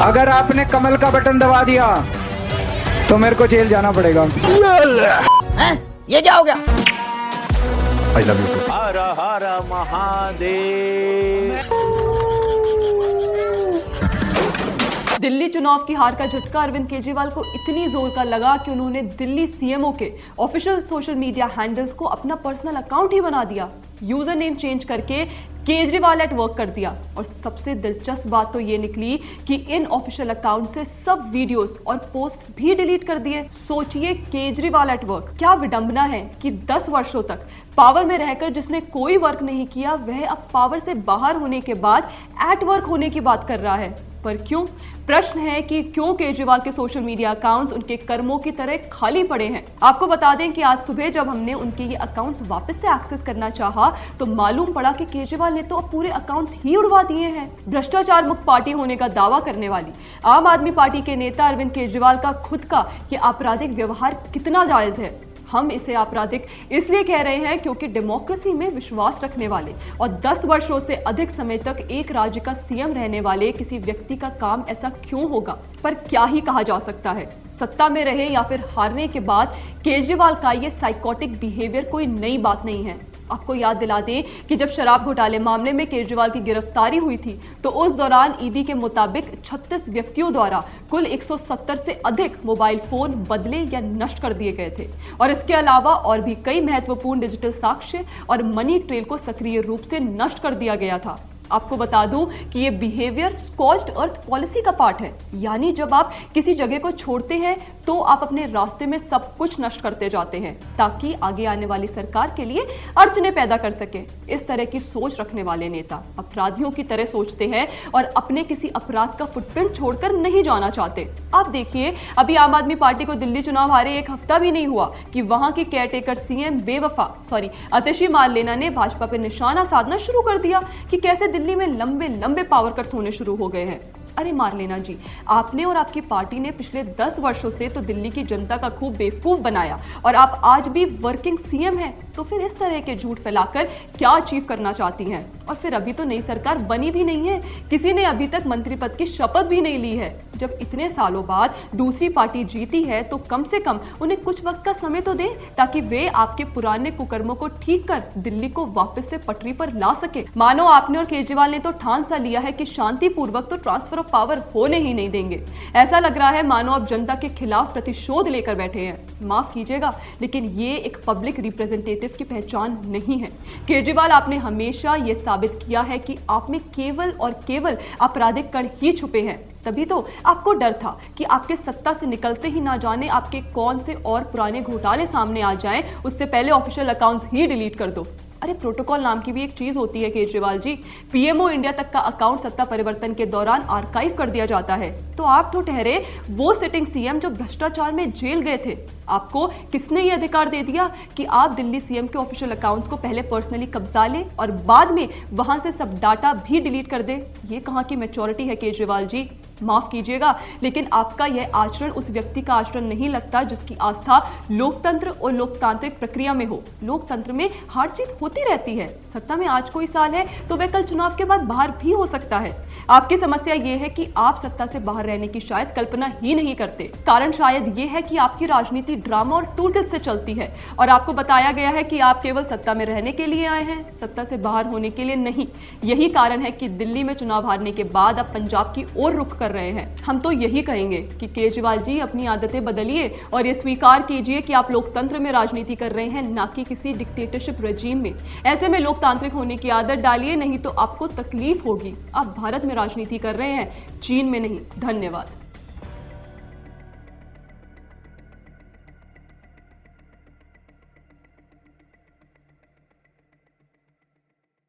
अगर आपने कमल का बटन दबा दिया तो मेरे को जेल जाना पड़ेगा। हैं? ये क्या हो गया? I love you too. हर हर महादेव। दिल्ली चुनाव की हार का झटका अरविंद केजरीवाल को इतनी जोर का लगा कि उन्होंने दिल्ली सीएमओ के ऑफिशियल सोशल मीडिया हैंडल्स को अपना पर्सनल अकाउंट ही बना दिया, यूजर नेम चेंज करके केजरीवाल एट वर्क कर दिया। और सबसे दिलचस्प बात तो ये निकली कि इन ऑफिशियल अकाउंट से सब वीडियोस और पोस्ट भी डिलीट कर दिए। सोचिए, केजरीवाल एट वर्क। क्या विडंबना है कि 10 वर्षों तक पावर में रहकर जिसने कोई वर्क नहीं किया, वह अब पावर से बाहर होने के बाद एट वर्क होने की बात कर रहा है। पर क्यों? प्रश्न है कि क्यों केजरीवाल के सोशल मीडिया अकाउंट्स उनके कर्मों की तरह खाली पड़े हैं। आपको बता दें कि आज सुबह जब हमने उनके ये अकाउंट्स वापस से एक्सेस करना चाहा तो मालूम पड़ा कि केजरीवाल ने तो अब पूरे अकाउंट्स ही उड़वा दिए हैं। भ्रष्टाचार मुक्त पार्टी होने का दावा करने वाली आम आदमी पार्टी के नेता अरविंद केजरीवाल का खुद का ये आपराधिक व्यवहार कितना जायज है? हम इसे आपराधिक इसलिए कह रहे हैं क्योंकि डेमोक्रेसी में विश्वास रखने वाले और 10 वर्षों से अधिक समय तक एक राज्य का सीएम रहने वाले किसी व्यक्ति का काम ऐसा क्यों होगा? पर क्या ही कहा जा सकता है, सत्ता में रहे या फिर हारने के बाद केजरीवाल का ये साइकोटिक बिहेवियर कोई नई बात नहीं है। आपको याद दिला दें कि जब शराब घोटाले मामले में केजरीवाल की गिरफ्तारी हुई थी तो उस दौरान ईडी के मुताबिक 36 व्यक्तियों द्वारा कुल 170 से अधिक मोबाइल फोन बदले या नष्ट कर दिए गए थे और इसके अलावा और भी कई महत्वपूर्ण डिजिटल साक्ष्य और मनी ट्रेल को सक्रिय रूप से नष्ट कर दिया गया था। आपको बता दूं कि ये बिहेवियर स्कॉच्ड अर्थ पॉलिसी का पार्ट है, यानी जब आप किसी जगह को छोड़ते हैं तो आप अपने रास्ते में सब कुछ नष्ट करते जाते हैं ताकि आगे आने वाली सरकार के लिए अड़चनें पैदा कर सके। इस तरह की सोच रखने वाले नेता अपराधियों की तरह सोचते हैं और अपने किसी अपराध का फुटप्रिंट छोड़कर नहीं जाना चाहते। आप देखिए, अभी आम आदमी पार्टी को दिल्ली चुनाव हारे एक हफ्ता भी नहीं हुआ कि वहां की केयरटेकर सीएम आतिशी मारलेना ने भाजपा पर निशाना साधना शुरू कर दिया कि कैसे दिल्ली में लंबे लंबे पावर कट्स होने शुरू हो गए हैं। अरे मारलेना जी, आपने और आपकी पार्टी ने पिछले 10 वर्षों से तो दिल्ली की जनता का खूब बेवकूफ बनाया और आप आज भी वर्किंग सीएम हैं, तो फिर इस तरह के झूठ फैलाकर क्या अचीव करना चाहती हैं? और फिर अभी तो नई सरकार बनी भी नहीं है, किसी ने अभी तक मंत्री पद की शपथ भी नहीं ली है। जब इतने सालों बाद दूसरी पार्टी जीती है तो कम से कम उन्हें कुछ वक्त का समय तो दें ताकि वे आपके पुराने कुकर्मों को ठीक कर दिल्ली को वापस से पटरी पर ला सके। मानो आपने और केजरीवाल ने तो ठान सा लिया है कि शांतिपूर्वक तो ट्रांसफर ऑफ पावर होने ही नहीं देंगे। ऐसा लग रहा है मानो आप जनता के खिलाफ प्रतिशोध लेकर बैठे हैं। माफ कीजिएगा, लेकिन ये एक पब्लिक रिप्रेजेंटेटिव की पहचान नहीं है। केजरीवाल, आपने हमेशा ये साबित किया है कि आप में केवल और केवल आपराधिक कण ही छुपे हैं। तभी तो आपको डर था कि आपके सत्ता से निकलते ही ना जाने आपके कौन से और पुराने घोटाले सामने आ जाएं, उससे पहले ऑफिशियल अकाउंट्स ही डिलीट कर दो। अरे प्रोटोकॉल नाम की भी एक चीज होती है केजरीवाल जी। पीएमओ इंडिया तक का अकाउंट सत्ता परिवर्तन के दौरान आर्काइव कर दिया जाता है, तो आप तो ठहरे वो सिटिंग सीएम जो भ्रष्टाचार में जेल गए थे। आपको किसने ये अधिकार दे दिया कि आप दिल्ली सीएम के ऑफिशियल अकाउंट्स को पहले पर्सनली कब्जा लें और बाद में वहां से सब डाटा भी डिलीट कर दे? ये कहां की मैच्योरिटी है केजरीवाल जी? माफ कीजिएगा, लेकिन आपका यह आचरण उस व्यक्ति का आचरण नहीं लगता जिसकी आस्था लोकतंत्र और लोकतांत्रिक प्रक्रिया में हो। लोकतंत्र में हार जीत होती रहती है। सत्ता में आज कोई साल है तो वह कल चुनाव के बाद बाहर भी हो सकता है। आपकी समस्या यह है कि आप सत्ता से बाहर रहने की शायद कल्पना ही नहीं करते। कारण शायद यह है कि आपकी राजनीति ड्रामा और टूलकिट से चलती है और आपको बताया गया है कि आप केवल सत्ता में रहने के लिए आए हैं, सत्ता से बाहर होने के लिए नहीं। यही कारण है कि दिल्ली में चुनाव हारने के बाद आप पंजाब की ओर रुख कर रहे हैं। हम तो यही कहेंगे कि केजरीवाल जी, अपनी आदतें बदलिए और ये स्वीकार कीजिए कि आप लोकतंत्र में राजनीति कर रहे हैं, ना कि किसी डिक्टेटरशिप रेजिम में। ऐसे में लोकतांत्रिक होने की आदत डालिए, नहीं तो आपको तकलीफ होगी। आप भारत में राजनीति कर रहे हैं, चीन में नहीं। धन्यवाद।